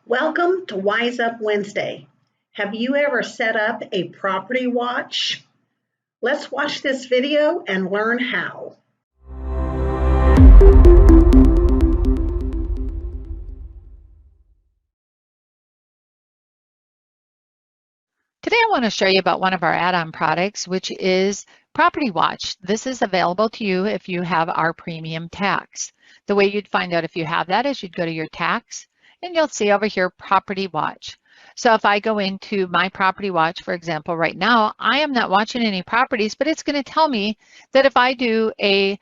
Welcome to Wise Up Wednesday. Have you ever set up a property watch? Let's watch this video and learn how. Today I want to show you about one of our add-on products, which is Property Watch. This is available to you if you have our premium tax. The way you'd find out if you have that is you'd go to your tax and you'll see over here Property Watch. So if I go into my Property Watch, for example, right now, I am not watching any properties, but it's going to tell me that if I do a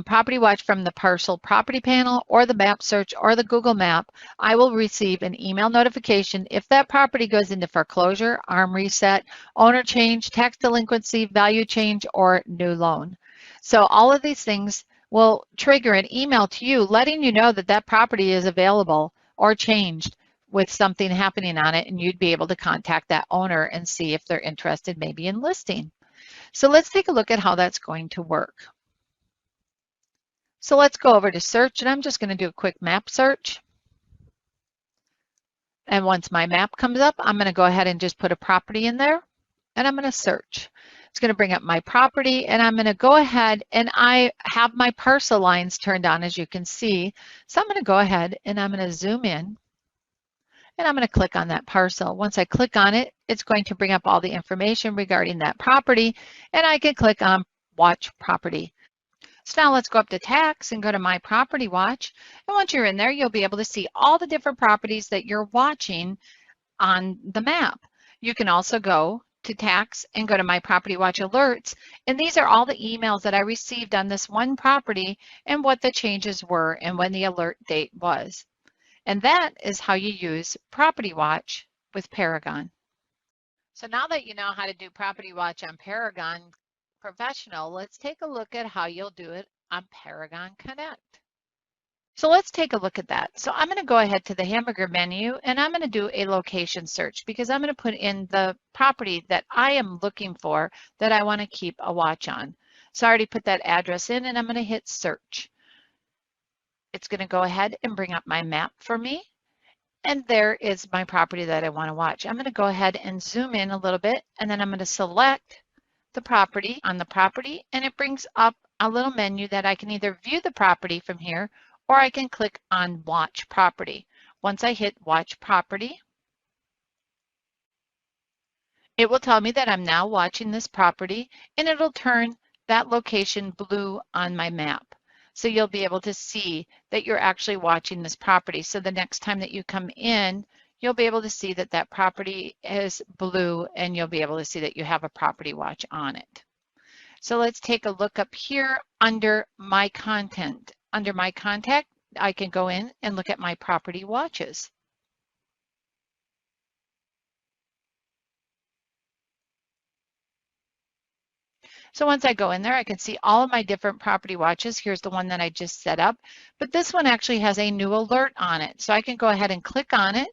property watch from the parcel property panel or the map search or the Google map, I will receive an email notification if that property goes into foreclosure, arm reset, owner change, tax delinquency, value change, or new loan. So all of these things will trigger an email to you letting you know that that property is available or changed with something happening on it, and you'd be able to contact that owner and see if they're interested maybe in listing. So let's take a look at how that's going to work. So let's go over to search, and I'm just going to do a quick map search. And once my map comes up, I'm going to go ahead and just put a property in there, and I'm going to search. It's going to bring up my property, and I'm going to go ahead, and I have my parcel lines turned on, as you can see. So I'm going to go ahead and I'm going to zoom in, and I'm going to click on that parcel. Once I click on it, it's going to bring up all the information regarding that property, and I can click on Watch Property. So now let's go up to tax and go to my property watch. And once you're in there, you'll be able to see all the different properties that you're watching on the map. You can also go to tax and go to my property watch alerts. And these are all the emails that I received on this one property and what the changes were and when the alert date was. And that is how you use Property Watch with Paragon. So now that you know how to do Property Watch on Paragon Professional, let's take a look at how you'll do it on Paragon Connect. So let's take a look at that. So I'm going to go ahead to the hamburger menu, and I'm going to do a location search because I'm going to put in the property that I am looking for that I want to keep a watch on. So I already put that address in, and I'm going to hit search. It's going to go ahead and bring up my map for me. And there is my property that I want to watch. I'm going to go ahead and zoom in a little bit, and then I'm going to select the property on the property, and it brings up a little menu that I can either view the property from here or I can click on Watch Property. Once I hit Watch Property, it will tell me that I'm now watching this property, and it'll turn that location blue on my map. So you'll be able to see that you're actually watching this property. So the next time that you come in, you'll be able to see that that property is blue, and you'll be able to see that you have a property watch on it. So let's take a look up here under my content. Under my contact, I can go in and look at my property watches. So once I go in there, I can see all of my different property watches. Here's the one that I just set up, but this one actually has a new alert on it. So I can go ahead and click on it.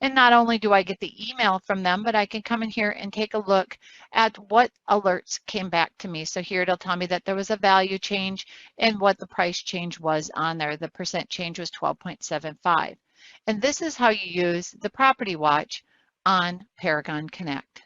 And not only do I get the email from them, but I can come in here and take a look at what alerts came back to me. So here it'll tell me that there was a value change and what the price change was on there. The percent change was 12.75. And this is how you use the Property Watch on Paragon Connect.